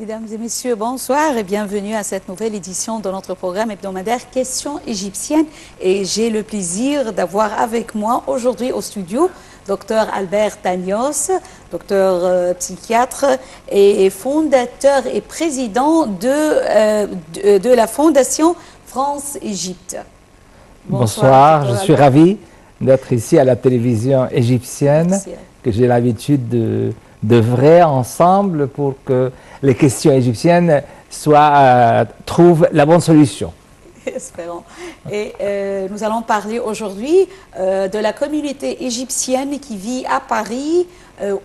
Mesdames et messieurs, bonsoir et bienvenue à cette nouvelle édition de notre programme hebdomadaire Questions égyptiennes. Et j'ai le plaisir d'avoir avec moi aujourd'hui au studio Dr Albert Tagnos, docteur psychiatre et fondateur et président de la Fondation France-Égypte. Bonsoir, je suis ravi d'être ici à la télévision égyptienne, que j'ai l'habitude d'œuvrer ensemble pour que les questions égyptiennes trouvent la bonne solution. Espérons. Et nous allons parler aujourd'hui de la communauté égyptienne qui vit à Paris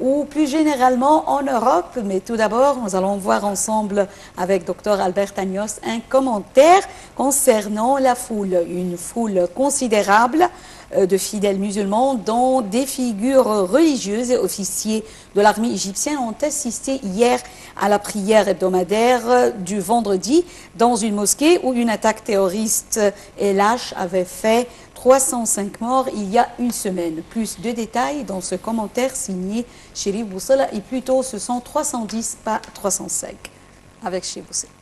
ou plus généralement en Europe. Mais tout d'abord, nous allons voir ensemble avec Dr Albert Tagnos un commentaire concernant la foule. Une foule considérable de fidèles musulmans dont des figures religieuses et officiers de l'armée égyptienne ont assisté hier à la prière hebdomadaire du vendredi dans une mosquée où une attaque terroriste et lâche avait fait 305 morts il y a une semaine. Plus de détails dans ce commentaire signé Chérif Boussala et plutôt ce sont 310 pas 305 avec Chérif Boussala.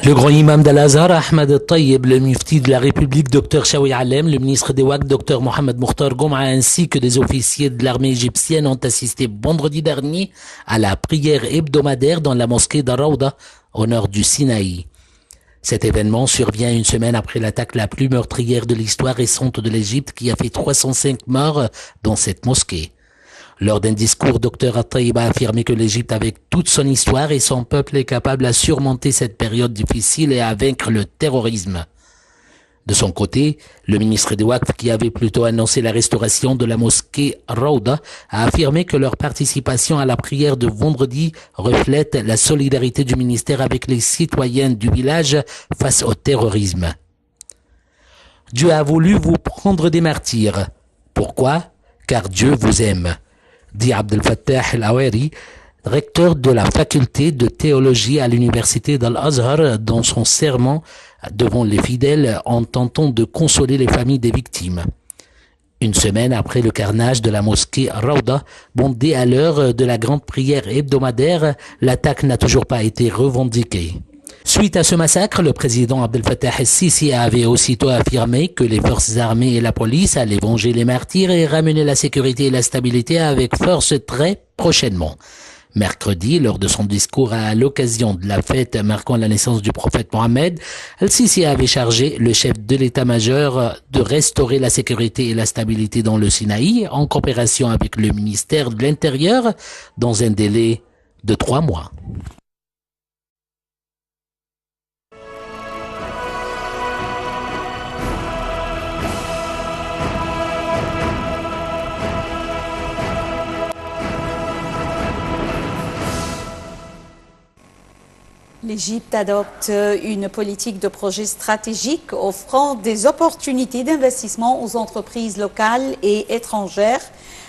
Le grand imam d'Al-Azhar, Ahmed Al-Tayyib, le mufti de la République, Dr Chawi Alem, le ministre des WAC, Dr Mohamed Mokhtar Gouma, ainsi que des officiers de l'armée égyptienne ont assisté vendredi dernier à la prière hebdomadaire dans la mosquée d'Ar-Rawda, au nord du Sinaï. Cet événement survient une semaine après l'attaque la plus meurtrière de l'histoire récente de l'Égypte qui a fait 305 morts dans cette mosquée. Lors d'un discours, Dr Al-Tayyib a affirmé que l'Égypte, avec toute son histoire et son peuple, est capable à surmonter cette période difficile et à vaincre le terrorisme. De son côté, le ministre des Waqf, qui avait plutôt annoncé la restauration de la mosquée Rawda, a affirmé que leur participation à la prière de vendredi reflète la solidarité du ministère avec les citoyens du village face au terrorisme. Dieu a voulu vous prendre des martyrs. Pourquoi? Car Dieu vous aime, dit Abdel Fattah El-Aweri, recteur de la faculté de théologie à l'université d'Al-Azhar, dans son sermon devant les fidèles en tentant de consoler les familles des victimes. Une semaine après le carnage de la mosquée Rawda, bondée à l'heure de la grande prière hebdomadaire, l'attaque n'a toujours pas été revendiquée. Suite à ce massacre, le président Abdel Fattah el-Sisi avait aussitôt affirmé que les forces armées et la police allaient venger les martyrs et ramener la sécurité et la stabilité avec force très prochainement. Mercredi, lors de son discours à l'occasion de la fête marquant la naissance du prophète Mohammed, el-Sisi avait chargé le chef de l'état-major de restaurer la sécurité et la stabilité dans le Sinaï en coopération avec le ministère de l'Intérieur dans un délai de 3 mois. L'Égypte adopte une politique de projet stratégique offrant des opportunités d'investissement aux entreprises locales et étrangères.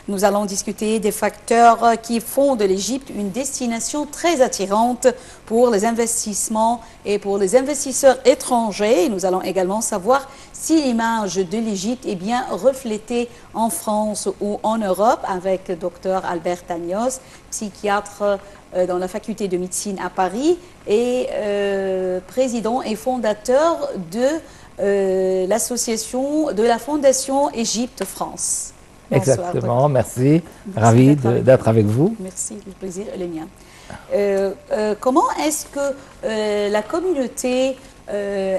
Nous allons discuter des facteurs qui font de l'Égypte une destination très attirante pour les investissements et pour les investisseurs étrangers. Nous allons également savoir si l'image de l'Égypte est bien reflétée en France ou en Europe avec Dr Albert Tagnos, psychiatre dans la faculté de médecine à Paris et président et fondateur de l'association de la Fondation Égypte-France. Bonsoir, exactement, docteur. Merci ravi d'être avec vous. Merci, le plaisir est le mien. Comment est-ce que la communauté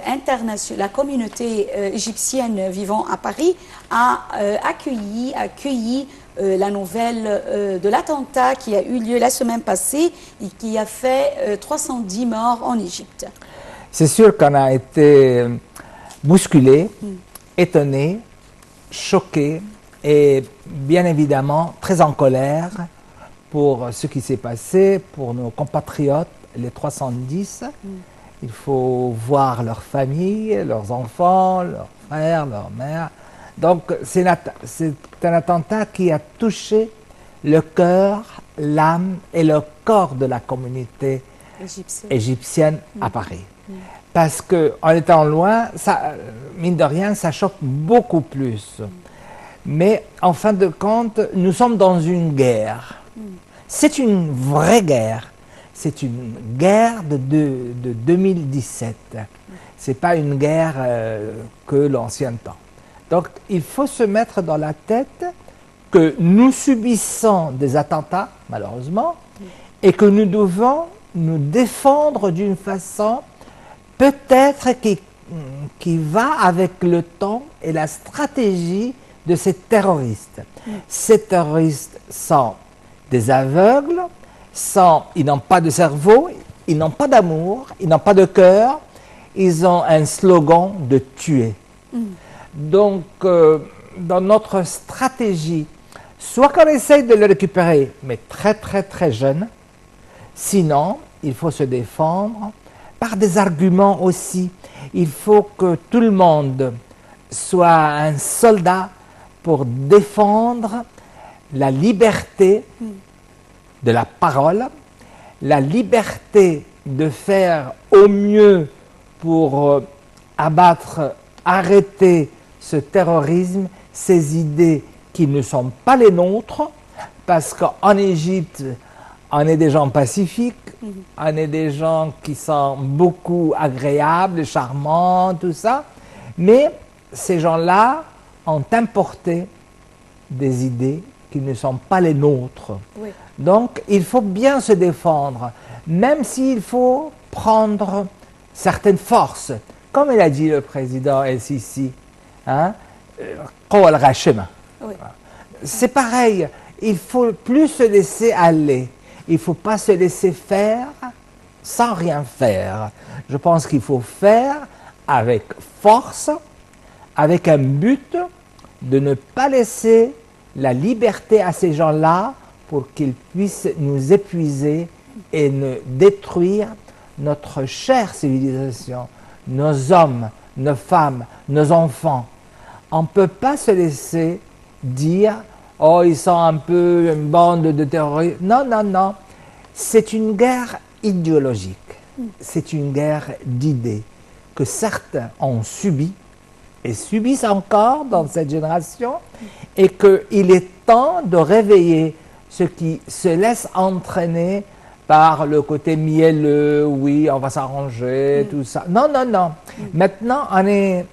internationale, la communauté égyptienne vivant à Paris a accueilli la nouvelle de l'attentat qui a eu lieu la semaine passée et qui a fait 310 morts en Égypte? C'est sûr qu'on a été bousculé, étonné, choqué et bien évidemment très en colère pour ce qui s'est passé, pour nos compatriotes, les 310. Il faut voir leurs familles, leurs enfants, leurs frères, leurs mères. Donc c'est un attentat qui a touché le cœur, l'âme et le corps de la communauté égyptienne à Paris. Parce qu'en étant loin, ça, mine de rien, ça choque beaucoup plus. Mais en fin de compte, nous sommes dans une guerre. C'est une vraie guerre. C'est une guerre de 2017. Ce n'est pas une guerre que l'ancien temps. Donc, il faut se mettre dans la tête que nous subissons des attentats, malheureusement, et que nous devons nous défendre d'une façon peut-être qui va avec le temps et la stratégie de ces terroristes. Ces terroristes sont des aveugles, ils n'ont pas de cerveau, ils n'ont pas d'amour, ils n'ont pas de cœur, ils ont un slogan de tuer. Donc, dans notre stratégie, soit qu'on essaye de le récupérer, mais très très très jeune, sinon, il faut se défendre par des arguments aussi. Il faut que tout le monde soit un soldat pour défendre la liberté de la parole, la liberté de faire au mieux pour arrêter ce terrorisme, ces idées qui ne sont pas les nôtres, parce qu'en Égypte, on est des gens pacifiques, on est des gens qui sont beaucoup agréables, charmants, tout ça, mais ces gens-là ont importé des idées qui ne sont pas les nôtres. Oui. Donc, il faut bien se défendre, même s'il faut prendre certaines forces. Comme il a dit le président El-Sisi, hein, oui. C'est pareil, il faut plus se laisser aller. Il ne faut pas se laisser faire sans rien faire. Je pense qu'il faut faire avec force, avec un but de ne pas laisser la liberté à ces gens-là pour qu'ils puissent nous épuiser et nous détruire notre chère civilisation, nos hommes, nos femmes, nos enfants. On ne peut pas se laisser dire « Oh, ils sont un peu une bande de terroristes ». Non, non, non. C'est une guerre idéologique. C'est une guerre d'idées que certains ont subi et subissent encore dans cette génération, et qu'il est temps de réveiller ceux qui se laissent entraîner par le côté mielleux, oui, on va s'arranger, tout ça. Non, non, non. Maintenant, on est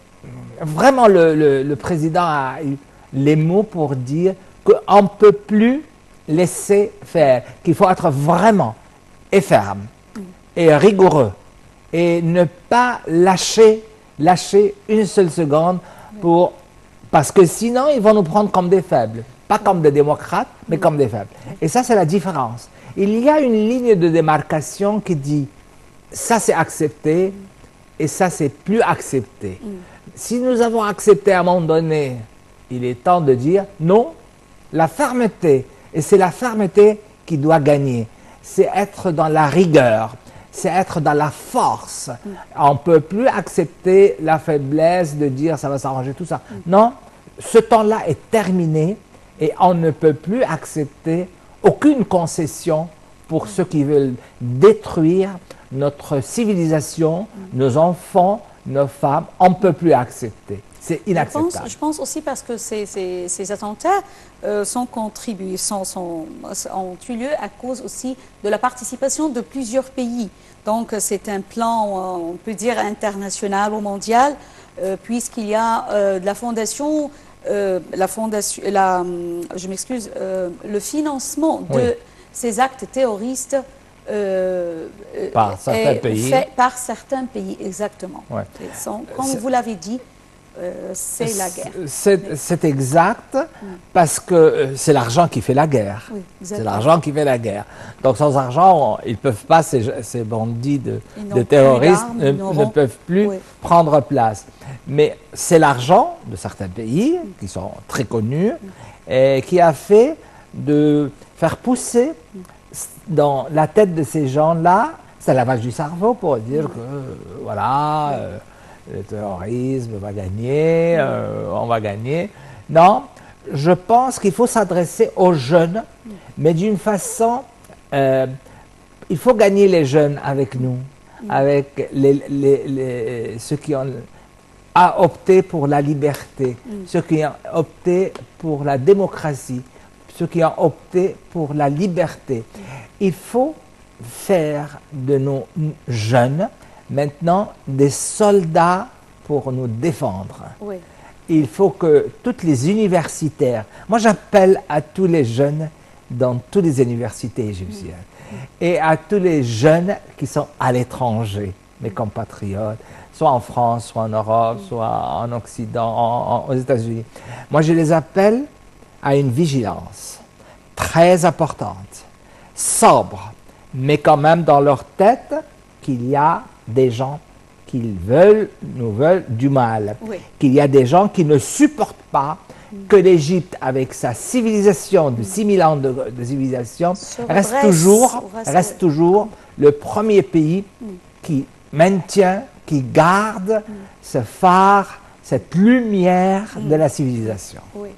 vraiment, le président a eu les mots pour dire qu'on ne peut plus laisser faire, qu'il faut être vraiment et ferme et rigoureux et ne pas lâcher une seule seconde parce que sinon ils vont nous prendre comme des faibles, pas comme des démocrates, mais comme des faibles. Et ça, c'est la différence. Il y a une ligne de démarcation qui dit ça c'est accepté et ça c'est plus accepté. Si nous avons accepté à un moment donné, il est temps de dire non, la fermeté, et c'est la fermeté qui doit gagner. C'est être dans la rigueur, c'est être dans la force. On ne peut plus accepter la faiblesse de dire ça va s'arranger, tout ça. Non, ce temps-là est terminé et on ne peut plus accepter aucune concession pour ceux qui veulent détruire notre civilisation, nos enfants, nos femmes. On ne peut plus accepter. C'est inacceptable. Je pense aussi parce que ces attentats ont eu lieu à cause aussi de la participation de plusieurs pays. Donc c'est un plan, on peut dire, international ou mondial, puisqu'il y a de la fondation, je m'excuse, le financement de ces actes terroristes par certains pays. Fait par certains pays, exactement. Ouais. Comme vous l'avez dit, c'est la guerre. C'est exact, parce que c'est l'argent qui fait la guerre. Oui, c'est l'argent qui fait la guerre. Donc sans argent, ils ne peuvent pas, ces bandits de terroristes ne peuvent plus prendre place. Mais c'est l'argent de certains pays, qui sont très connus, et qui a fait de faire pousser dans la tête de ces gens-là, c'est la lavage du cerveau pour dire que, voilà... le terrorisme va gagner, on va gagner. Non, je pense qu'il faut s'adresser aux jeunes, mais d'une façon il faut gagner les jeunes avec nous, avec ceux qui ont opté pour la liberté, ceux qui ont opté pour la démocratie, ceux qui ont opté pour la liberté. Il faut faire de nos jeunes maintenant des soldats pour nous défendre. Oui. Il faut que toutes les universitaires, moi j'appelle à tous les jeunes dans toutes les universités égyptiennes et à tous les jeunes qui sont à l'étranger, mes compatriotes, soit en France, soit en Europe, soit en Occident, aux États-Unis. Moi je les appelle à une vigilance très importante, sobre, mais quand même dans leur tête qu'il y a des gens qui nous veulent du mal, qu'il y a des gens qui ne supportent pas que l'Égypte, avec sa civilisation de 6000 ans de civilisation, reste toujours le premier pays qui maintient, qui garde ce phare, cette lumière de la civilisation. Oui.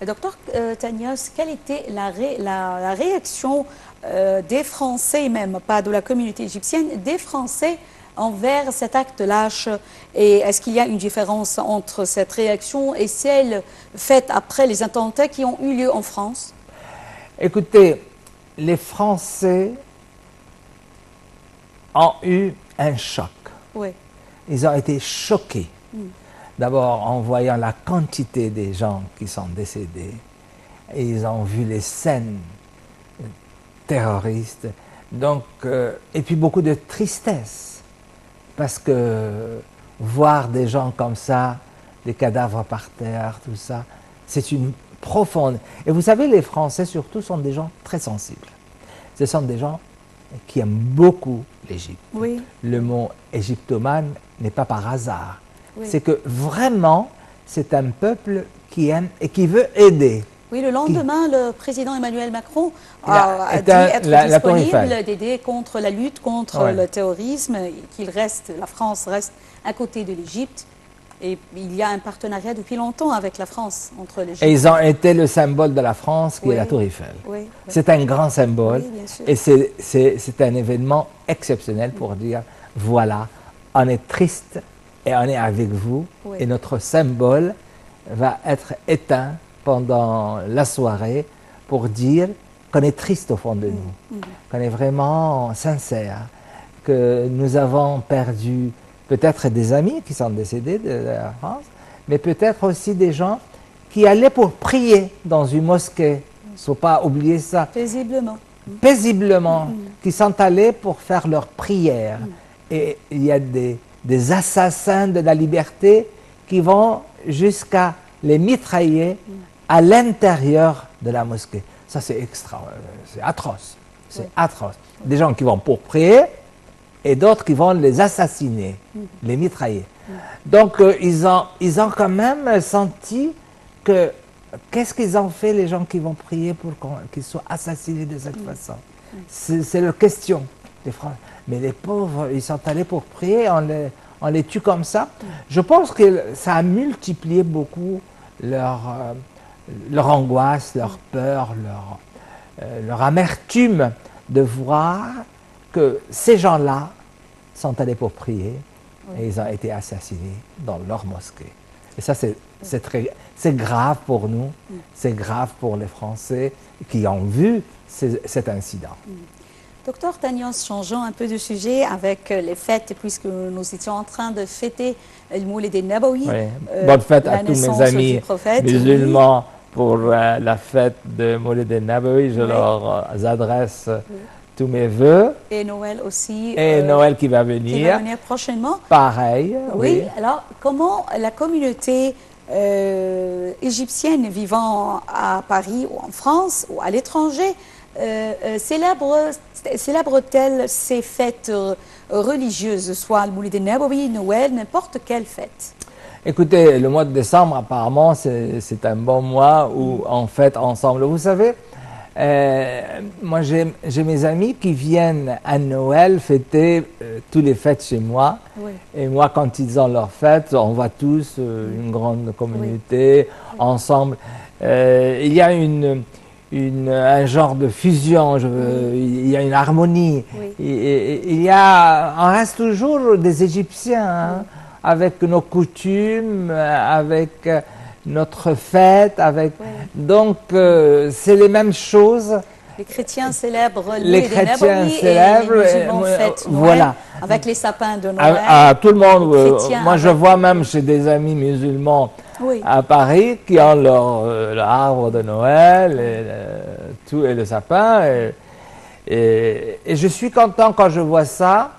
Docteur Tanios, quelle était la réaction des Français, même pas de la communauté égyptienne, des Français envers cet acte lâche? Et est-ce qu'il y a une différence entre cette réaction et celle faite après les attentats qui ont eu lieu en France? Écoutez, les Français ont eu un choc. Oui. Ils ont été choqués. D'abord en voyant la quantité des gens qui sont décédés. Et ils ont vu les scènes terroristes. Donc, et puis beaucoup de tristesse. Parce que voir des gens comme ça, des cadavres par terre, tout ça, c'est une profonde... Et vous savez, les Français surtout sont des gens très sensibles. Ce sont des gens qui aiment beaucoup l'Égypte. Oui. Le mot égyptomane n'est pas par hasard. Oui. C'est que vraiment, c'est un peuple qui aime et qui veut aider. Oui, le lendemain, le président Emmanuel Macron a dit être disponible d'aider contre la lutte contre le terrorisme, la France reste à côté de l'Égypte. Et il y a un partenariat depuis longtemps avec la France, entre l'Égypte. Et ils ont été le symbole de la France, qui est la Tour Eiffel. Oui, c'est un grand symbole. Oui, bien sûr. Et c'est un événement exceptionnel pour dire, voilà, on est triste et on est avec vous. Et notre symbole va être éteint pendant la soirée pour dire qu'on est triste au fond de nous, qu'on est vraiment sincère, que nous avons perdu peut-être des amis qui sont décédés de la France, mais peut-être aussi des gens qui allaient pour prier dans une mosquée. Il ne faut pas oublier ça. Paisiblement. Paisiblement, qui sont allés pour faire leur prière. Et il y a des assassins de la liberté qui vont jusqu'à les mitrailler à l'intérieur de la mosquée. Ça, c'est c'est atroce. C'est atroce. Des gens qui vont pour prier et d'autres qui vont les assassiner, les mitrailler. Donc, ils ont quand même senti que qu'est-ce qu'ils ont fait, les gens qui vont prier pour qu'ils soient assassinés de cette façon? C'est leur question, les Français. Mais les pauvres, ils sont allés pour prier, on les tue comme ça. Je pense que ça a multiplié beaucoup leur angoisse, leur peur, leur amertume de voir que ces gens-là sont allés pour prier et ils ont été assassinés dans leur mosquée. Et ça, c'est grave pour nous, c'est grave pour les Français qui ont vu cet incident. Docteur Tanios, changeons un peu de sujet avec les fêtes, puisque nous étions en train de fêter le Moulid Nabawi. Oui. Bonne fête à tous mes amis musulmans pour la fête de Moulid Nabawi. Je leur adresse tous mes vœux. Et Noël aussi. Et Noël qui va venir. Qui va venir prochainement. Pareil. Oui. Alors, comment la communauté égyptienne vivant à Paris ou en France ou à l'étranger célèbre-t-elle ces fêtes religieuses, soit le Moulid Nabawi, Noël, n'importe quelle fête? Écoutez, le mois de décembre, apparemment, c'est un bon mois où on fête ensemble. Vous savez, moi j'ai mes amis qui viennent à Noël fêter tous les fêtes chez moi. Oui. Et moi, quand ils ont leurs fêtes, on va tous, une grande communauté, ensemble. Il y a un genre de fusion, il y a une harmonie. Oui. On reste toujours des Égyptiens, hein, avec nos coutumes, avec notre fête, avec... Oui. Donc, c'est les mêmes choses. Les chrétiens célèbrent Les chrétiens célèbrent, et les musulmans fêtent Noël, voilà. avec les sapins de Noël. Tout le monde, Les chrétiens moi je avec- vois même chez des amis musulmans Oui. à Paris qui ont leur arbre de Noël et le sapin. Et je suis content quand je vois ça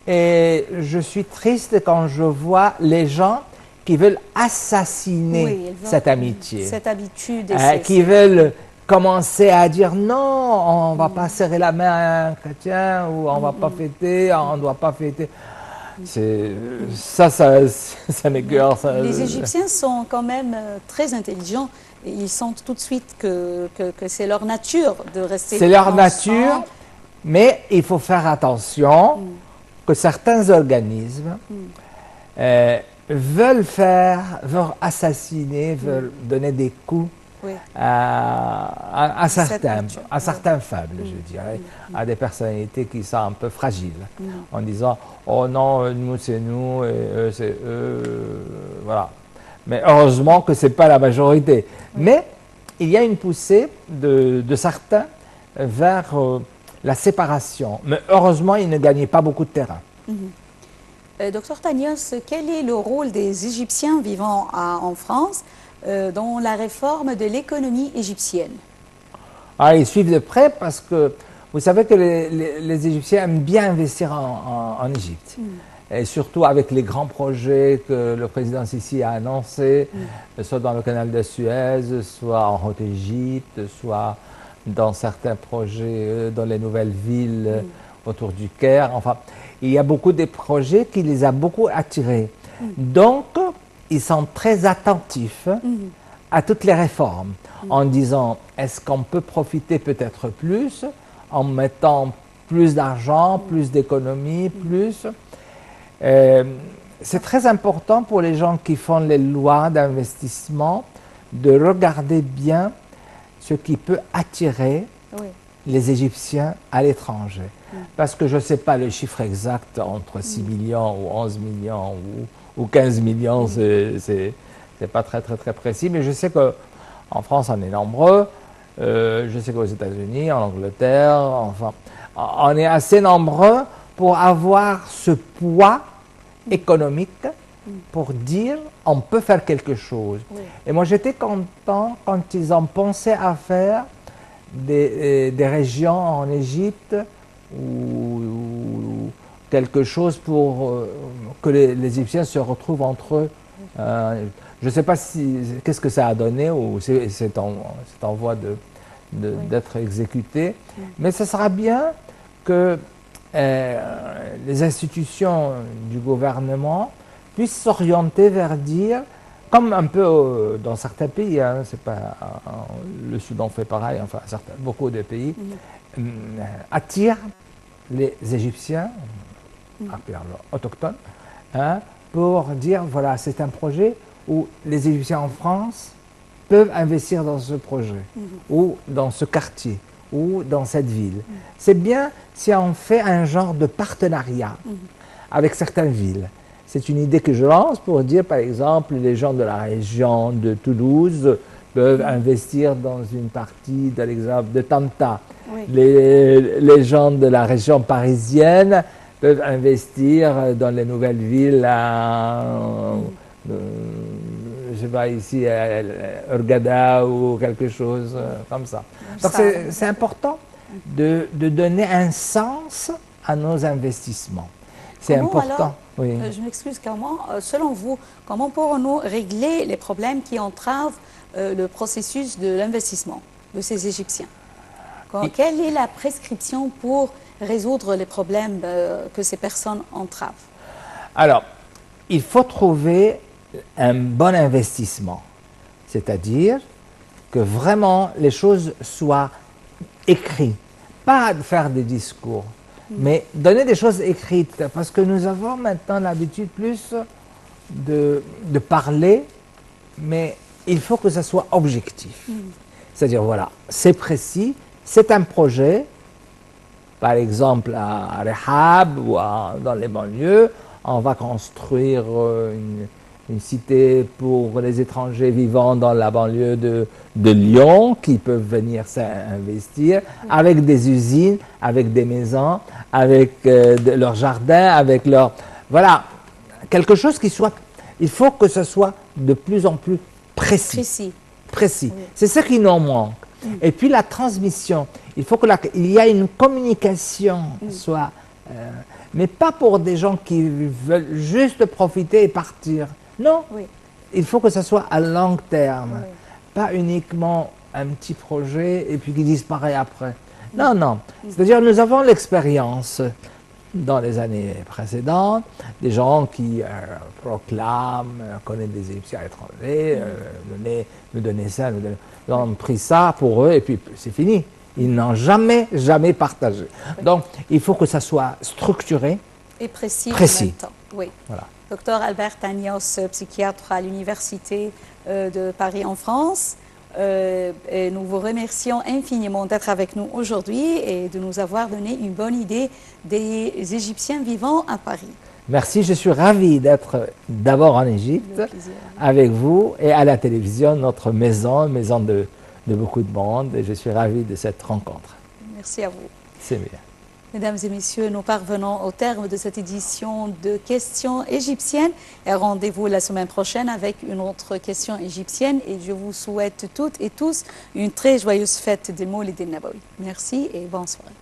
et je suis triste quand je vois les gens qui veulent assassiner Oui, ils veulent- cette amitié. Cette habitude. Et Qui veulent commencer à dire non, on ne va pas serrer la main à un chrétien ou on ne va pas fêter, on ne doit pas fêter. Ça m'écoeure. Les Égyptiens sont quand même très intelligents. Et ils sentent tout de suite que c'est leur nature de rester C'est leur ensemble. nature, mais il faut faire attention que certains organismes veulent assassiner, veulent donner des coups Oui. à certains, nature, à certains faibles, je dirais, à des personnalités qui sont un peu fragiles, en disant « Oh non, nous c'est nous, et eux c'est eux. » Voilà. Mais heureusement que ce n'est pas la majorité. Mais il y a une poussée de certains vers la séparation. Mais heureusement, ils ne gagnaient pas beaucoup de terrain. Docteur Tanios, quel est le rôle des Égyptiens vivant en France dans la réforme de l'économie égyptienne? Ils suivent de près parce que vous savez que les Égyptiens aiment bien investir en Égypte. Et surtout avec les grands projets que le président Sisi a annoncés, soit dans le canal de Suez, soit en Haute-Égypte, soit dans certains projets dans les nouvelles villes autour du Caire. Enfin, il y a beaucoup de projets qui les ont beaucoup attirés. Donc, ils sont très attentifs à toutes les réformes, en disant, est-ce qu'on peut profiter peut-être plus, en mettant plus d'argent, plus d'économies, plus... c'est très important pour les gens qui font les lois d'investissement de regarder bien ce qui peut attirer les Égyptiens à l'étranger. Parce que je ne sais pas le chiffre exact entre 6 millions ou 11 millions ou 15 millions, c'est pas très précis, mais je sais qu'en France on est nombreux, je sais qu'aux États-Unis, en Angleterre, enfin, on est assez nombreux pour avoir ce poids économique pour dire on peut faire quelque chose. Et moi j'étais content quand ils ont pensé à faire des régions en Égypte ou quelque chose pour que les Égyptiens se retrouvent entre eux. Je ne sais pas qu'est-ce que ça a donné ou c'est en voie d'être exécuté, mais ce sera bien que les institutions du gouvernement puissent s'orienter vers dire, comme un peu dans certains pays, hein, c'est pas le Soudan fait pareil, enfin beaucoup de pays, attirent les Égyptiens, autochtones, hein, pour dire voilà, c'est un projet où les Égyptiens en France peuvent investir dans ce projet, ou dans ce quartier, ou dans cette ville. C'est bien si on fait un genre de partenariat avec certaines villes. C'est une idée que je lance pour dire, par exemple, les gens de la région de Toulouse peuvent investir dans une partie, de l'exemple de Tanta. Les gens de la région parisienne peuvent investir dans les nouvelles villes, je sais pas, ici, à Hurghada ou quelque chose comme ça. Donc c'est important de donner un sens à nos investissements. C'est important. Je m'excuse, selon vous, comment pourrons-nous régler les problèmes qui entravent le processus de l'investissement de ces Égyptiens? Quelle est la prescription pour résoudre les problèmes que ces personnes entravent? Alors, il faut trouver un bon investissement, c'est-à-dire que vraiment les choses soient écrites, pas de faire des discours, mais donner des choses écrites, parce que nous avons maintenant l'habitude plus de parler, mais il faut que ça soit objectif. C'est-à-dire, voilà, c'est précis, c'est un projet, par exemple à Rehab ou dans les banlieues, on va construire une cité pour les étrangers vivant dans la banlieue de Lyon qui peuvent venir s'investir avec des usines, avec des maisons, avec leurs jardins, avec leur... Voilà, quelque chose qui soit... Il faut que ce soit de plus en plus précis. Précis. Oui. C'est ce qui nous manque. Et puis la transmission. Il faut qu'il y ait une communication soit... mais pas pour des gens qui veulent juste profiter et partir. Non, il faut que ce soit à long terme, pas uniquement un petit projet et puis qui disparaît après. Non, non. C'est-à-dire nous avons l'expérience dans les années précédentes, des gens qui proclament, connaissent des Égyptiens à l'étranger, nous donner ça, ils ont pris ça pour eux et puis c'est fini. Ils n'ont jamais partagé. Donc, il faut que ça soit structuré et précis. En même temps. Oui. Voilà. Docteur Albert Tanios, psychiatre à l'Université de Paris en France. Et nous vous remercions infiniment d'être avec nous aujourd'hui et de nous avoir donné une bonne idée des Égyptiens vivant à Paris. Merci, je suis ravi d'être d'abord en Égypte avec vous et à la télévision, notre maison de beaucoup de monde, et je suis ravi de cette rencontre. Merci à vous. C'est bien. Mesdames et messieurs, nous parvenons au terme de cette édition de questions égyptiennes et rendez-vous la semaine prochaine avec une autre question égyptienne et je vous souhaite toutes et tous une très joyeuse fête des Moulid el-Nabawi. Merci et bonne soirée.